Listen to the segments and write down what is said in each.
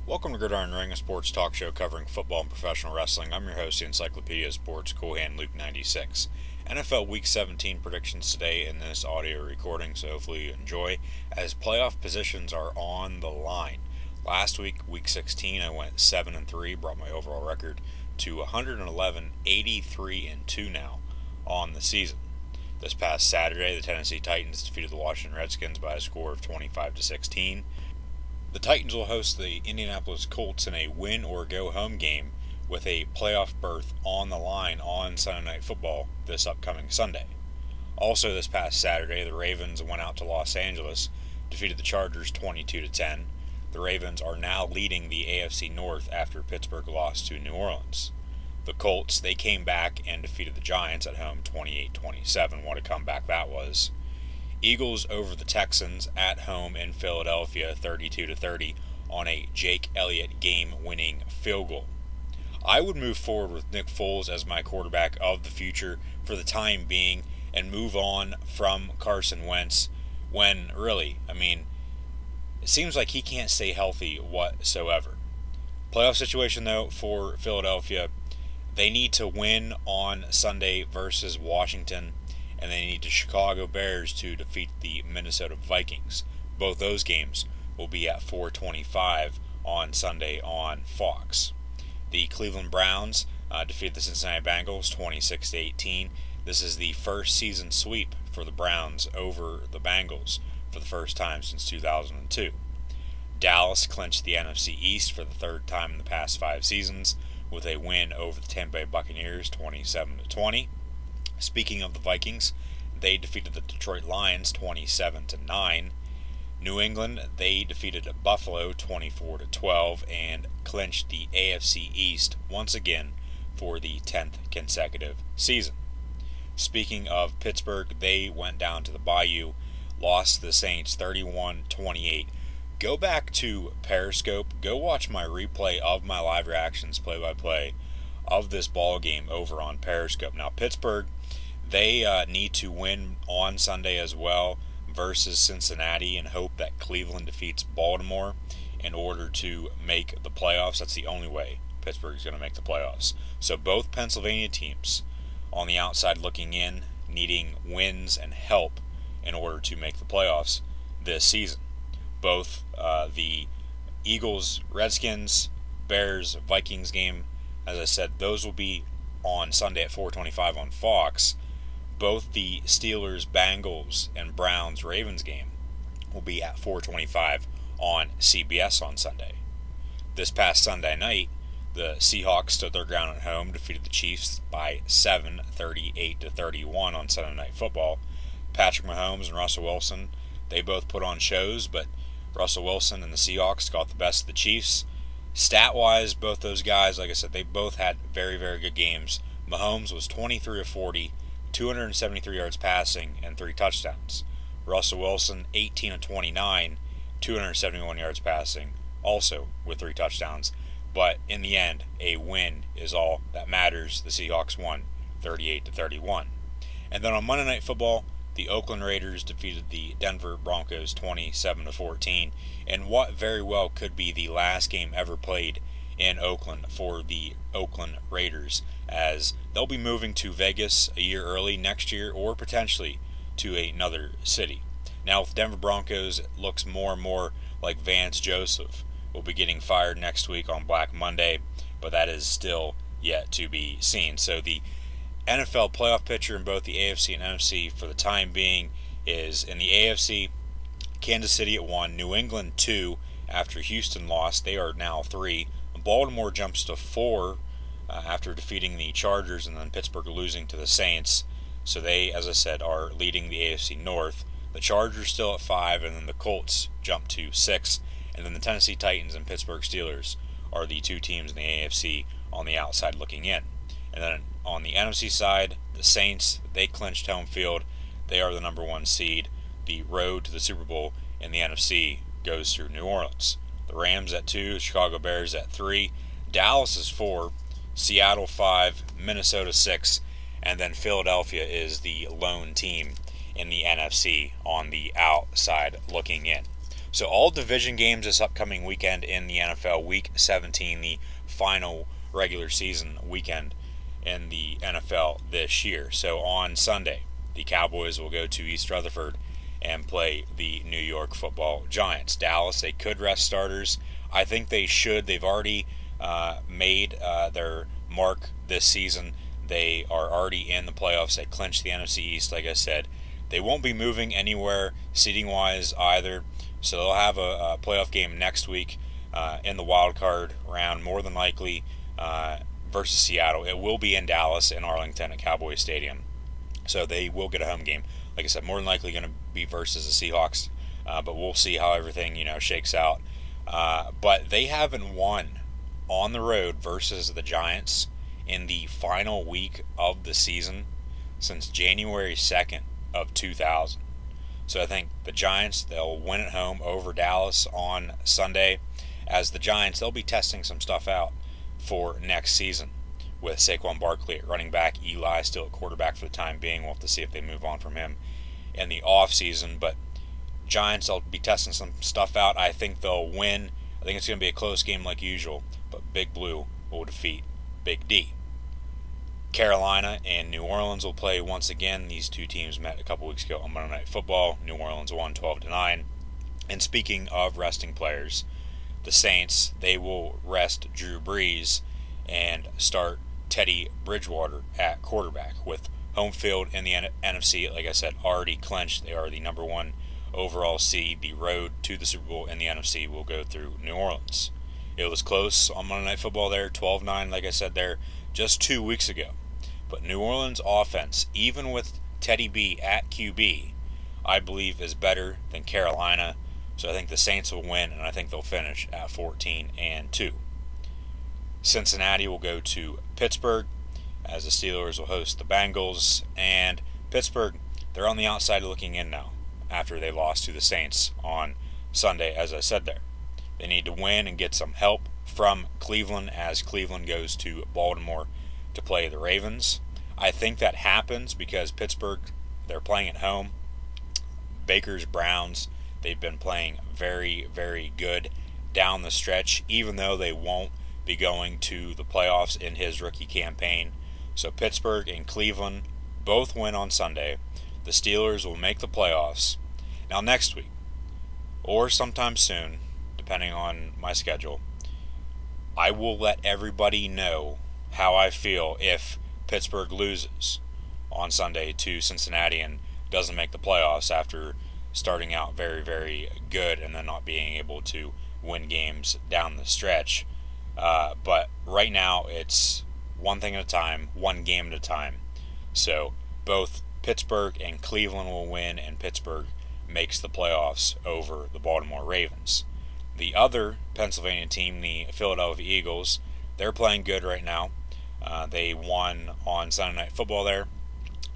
Welcome to Gridiron Ring, a sports talk show covering football and professional wrestling. I'm your host, the Encyclopedia of Sports, Cool Hand Luke 96. NFL Week 17 predictions today in this audio recording, so hopefully you enjoy, as playoff positions are on the line. Last week, Week 16, I went 7-3, brought my overall record to 111, 83-2 now on the season. This past Saturday, the Tennessee Titans defeated the Washington Redskins by a score of 25-16. The Titans will host the Indianapolis Colts in a win-or-go-home game with a playoff berth on the line on Sunday Night Football this upcoming Sunday. Also this past Saturday, the Ravens went out to Los Angeles, defeated the Chargers 22-10. The Ravens are now leading the AFC North after Pittsburgh lost to New Orleans. The Colts, they came back and defeated the Giants at home 28-27. What a comeback that was. Eagles over the Texans at home in Philadelphia 32-30 on a Jake Elliott game-winning field goal. I would move forward with Nick Foles as my quarterback of the future for the time being and move on from Carson Wentz when, really, it seems like he can't stay healthy whatsoever. Playoff situation, though, for Philadelphia, they need to win on Sunday versus Washington, and they need the Chicago Bears to defeat the Minnesota Vikings. Both those games will be at 4:25 on Sunday on Fox. The Cleveland Browns defeated the Cincinnati Bengals 26-18. This is the first season sweep for the Browns over the Bengals for the first time since 2002. Dallas clinched the NFC East for the third time in the past 5 seasons with a win over the Tampa Bay Buccaneers 27-20. Speaking of the Vikings, they defeated the Detroit Lions 27-9. New England, they defeated Buffalo 24-12 and clinched the AFC East once again for the 10th consecutive season. Speaking of Pittsburgh, they went down to the Bayou, lost to the Saints 31-28. Go back to Periscope, go watch my replay of my live reactions play-by-play of this ball game over on Periscope. Now, Pittsburgh, they need to win on Sunday as well versus Cincinnati and hope that Cleveland defeats Baltimore in order to make the playoffs. That's the only way Pittsburgh is going to make the playoffs. So both Pennsylvania teams on the outside looking in, needing wins and help in order to make the playoffs this season. Both the Eagles, Redskins, Bears, Vikings game, as I said, those will be on Sunday at 4:25 on Fox. Both the Steelers, Bengals, and Browns, Ravens game will be at 4:25 on CBS on Sunday. This past Sunday night, the Seahawks stood their ground at home, defeated the Chiefs by 7, 38-31 on Sunday Night Football. Patrick Mahomes and Russell Wilson, they both put on shows, but Russell Wilson and the Seahawks got the best of the Chiefs. Stat-wise, both those guys, like I said, they both had very, very good games. Mahomes was 23 of 40, 273 yards passing, and 3 touchdowns. Russell Wilson, 18 of 29, 271 yards passing, also with 3 touchdowns. But in the end, a win is all that matters. The Seahawks won 38-31. And then on Monday Night Football, the Oakland Raiders defeated the Denver Broncos 27-14 in what very well could be the last game ever played in Oakland for the Oakland Raiders, as they'll be moving to Vegas a year early next year or potentially to another city. Now with Denver Broncos, it looks more and more like Vance Joseph will be getting fired next week on Black Monday, but that is still yet to be seen. So the NFL playoff picture in both the AFC and NFC for the time being is in the AFC, Kansas City at 1, New England 2 after Houston lost. They are now 3. Baltimore jumps to 4 after defeating the Chargers, and then Pittsburgh losing to the Saints. So they, as I said, are leading the AFC North. The Chargers still at 5, and then the Colts jump to 6. And then the Tennessee Titans and Pittsburgh Steelers are the 2 teams in the AFC on the outside looking in. And then on the NFC side, the Saints, they clinched home field. They are the number 1 seed. The road to the Super Bowl in the NFC goes through New Orleans. The Rams at 2, Chicago Bears at 3, Dallas is 4, Seattle 5, Minnesota 6, and then Philadelphia is the lone team in the NFC on the outside looking in. So all division games this upcoming weekend in the NFL, Week 17, the final regular season weekend in the NFL this year. So on Sunday, the Cowboys will go to East Rutherford and play the New York Football Giants. Dallas, they could rest starters. I think they should. They've already made their mark this season. They are already in the playoffs. They clinched the NFC East, like I said. They won't be moving anywhere seeding-wise either. So they'll have a playoff game next week in the wild card round, more than likely versus Seattle. It will be in Dallas, in Arlington at Cowboys Stadium. So they will get a home game. Like I said, more than likely going to be versus the Seahawks. But we'll see how everything shakes out. But they haven't won on the road versus the Giants in the final week of the season since January 2nd of 2000. So I think the Giants, they'll win at home over Dallas on Sunday. As the Giants, they'll be testing some stuff out for next season with Saquon Barkley at running back, Eli still at quarterback for the time being. We'll have to see if they move on from him in the offseason. But Giants, they'll be testing some stuff out. I think they'll win. I think it's going to be a close game like usual, but Big Blue will defeat Big D. Carolina and New Orleans will play once again. These two teams met a couple weeks ago on Monday Night Football. New Orleans won 12-9. And speaking of resting players, the Saints, they will rest Drew Brees and start Teddy Bridgewater at quarterback with home field in the NFC, like I said, already clinched. They are the number one overall seed. The road to the Super Bowl in the NFC will go through New Orleans. It was close on Monday Night Football there, 12-9, like I said there, just 2 weeks ago. But New Orleans offense, even with Teddy B at QB, I believe is better than Carolina. So I think the Saints will win, and I think they'll finish at 14-2. Cincinnati will go to Pittsburgh, as the Steelers will host the Bengals. And Pittsburgh, they're on the outside looking in now after they lost to the Saints on Sunday, as I said there. They need to win and get some help from Cleveland as Cleveland goes to Baltimore to play the Ravens. I think that happens because Pittsburgh, they're playing at home. Baker's Browns, they've been playing very, very good down the stretch, even though they won't be going to the playoffs in his rookie campaign. So Pittsburgh and Cleveland both win on Sunday. The Steelers will make the playoffs. Now next week, or sometime soon, depending on my schedule, I will let everybody know how I feel if Pittsburgh loses on Sunday to Cincinnati and doesn't make the playoffs after starting out very, very good and then not being able to win games down the stretch. But right now it's one thing at a time, one game at a time. So both Pittsburgh and Cleveland will win, and Pittsburgh makes the playoffs over the Baltimore Ravens. The other Pennsylvania team, the Philadelphia Eagles, they're playing good right now. They won on Sunday Night Football there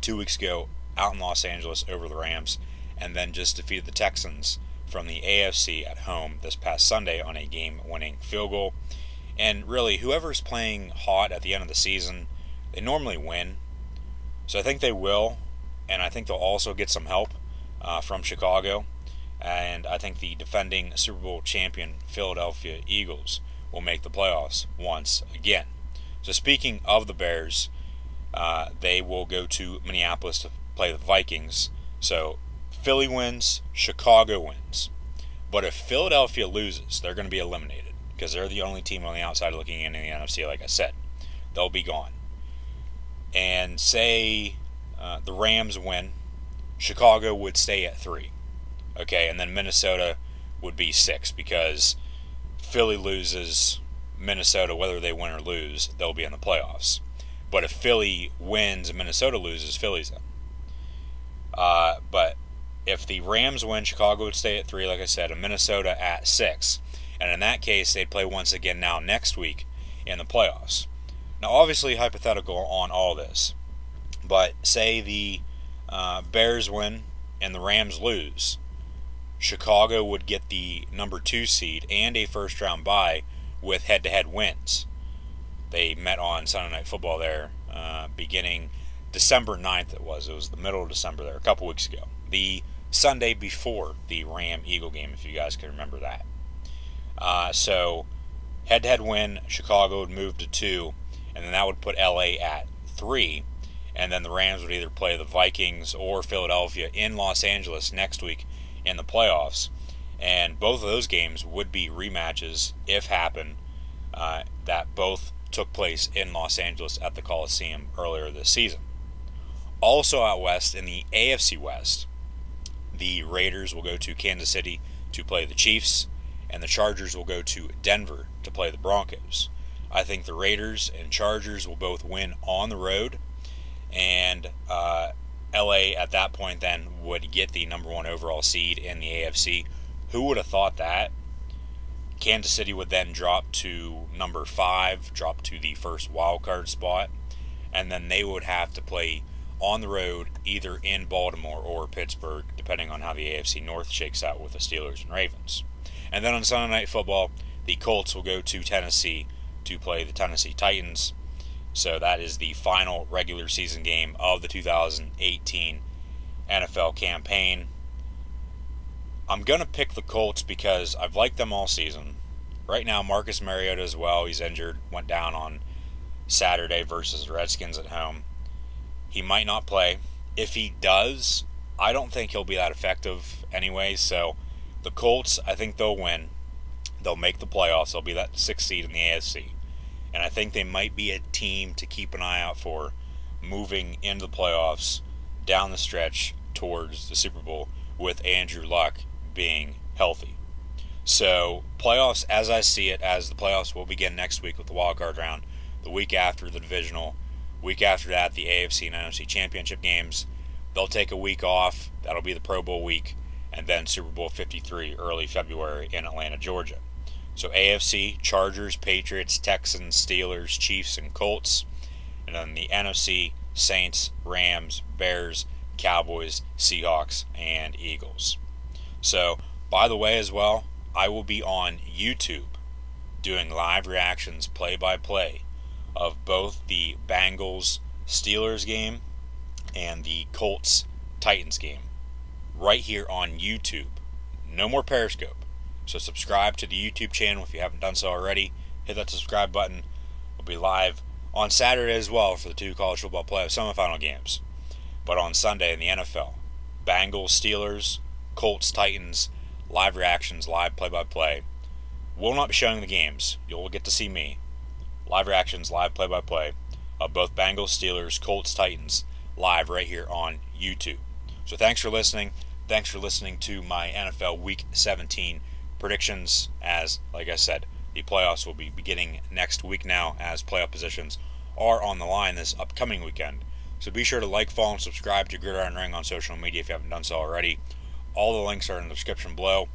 2 weeks ago out in Los Angeles over the Rams, and then just defeated the Texans from the AFC at home this past Sunday on a game-winning field goal. And really, whoever's playing hot at the end of the season, they normally win. So I think they will, and I think they'll also get some help from Chicago. And I think the defending Super Bowl champion Philadelphia Eagles will make the playoffs once again. So speaking of the Bears, they will go to Minneapolis to play the Vikings. So Philly wins, Chicago wins. But if Philadelphia loses, they're going to be eliminated because they're the only team on the outside looking in the NFC, like I said. They'll be gone. And say the Rams win, Chicago would stay at 3. Okay, and then Minnesota would be 6 because Philly loses, Minnesota, whether they win or lose, they'll be in the playoffs. But if Philly wins and Minnesota loses, Philly's in. But if the Rams win, Chicago would stay at 3, like I said, and Minnesota at 6. And in that case, they'd play once again now next week in the playoffs. Now, obviously, hypothetical on all this. But say the Bears win and the Rams lose, Chicago would get the number 2 seed and a first-round bye with head-to-head wins. They met on Sunday Night Football there beginning December 9th it was. It was the middle of December there, a couple weeks ago. The Sunday before the Ram-Eagle game, if you guys can remember that. So head-to-head win, Chicago would move to 2, and then that would put LA at 3, and then the Rams would either play the Vikings or Philadelphia in Los Angeles next week in the playoffs, and both of those games would be rematches, if happen, that both took place in Los Angeles at the Coliseum earlier this season. Also out west, in the AFC West, the Raiders will go to Kansas City to play the Chiefs, and the Chargers will go to Denver to play the Broncos. I think the Raiders and Chargers will both win on the road, and LA at that point then would get the number 1 overall seed in the AFC. Who would have thought that? Kansas City would then drop to number 5, drop to the first wild card spot, and then they would have to play on the road either in Baltimore or Pittsburgh, depending on how the AFC North shakes out with the Steelers and Ravens. And then on Sunday Night Football, the Colts will go to Tennessee to play the Tennessee Titans. So that is the final regular season game of the 2018 NFL campaign. I'm going to pick the Colts because I've liked them all season. Right now, Marcus Mariota as well. He's injured, went down on Saturday versus the Redskins at home. He might not play. If he does, I don't think he'll be that effective anyway. So the Colts, I think they'll win. They'll make the playoffs. They'll be that 6th seed in the AFC. And I think they might be a team to keep an eye out for moving into the playoffs down the stretch towards the Super Bowl with Andrew Luck being healthy. So playoffs, as I see it, as the playoffs will begin next week with the wild card round, the week after the divisional, week after that the AFC and NFC championship games. They'll take a week off. That'll be the Pro Bowl week, and then Super Bowl 53 early February in Atlanta, Georgia. So AFC, Chargers, Patriots, Texans, Steelers, Chiefs, and Colts. And then the NFC, Saints, Rams, Bears, Cowboys, Seahawks, and Eagles. So, by the way as well, I will be on YouTube doing live reactions, play-by-play, of both the Bengals-Steelers game and the Colts-Titans game. Right here on YouTube. No more Periscope. So subscribe to the YouTube channel if you haven't done so already. Hit that subscribe button. We'll be live on Saturday as well for the 2 college football playoff semifinal games. But on Sunday in the NFL, Bengals, Steelers, Colts, Titans, live reactions, live play-by-play. We'll not be showing the games. You'll get to see me. Live reactions, live play-by-play of both Bengals, Steelers, Colts, Titans, live right here on YouTube. So thanks for listening. Thanks for listening to my NFL Week 17 predictions. As, like I said, the playoffs will be beginning next week now, as playoff positions are on the line this upcoming weekend. So be sure to like, follow, and subscribe to Gridiron Ring on social media if you haven't done so already. All the links are in the description below.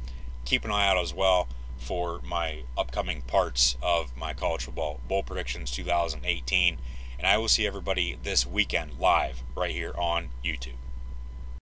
Keep an eye out as well for my upcoming parts of my college football bowl predictions 2018. And I will see everybody this weekend live right here on YouTube.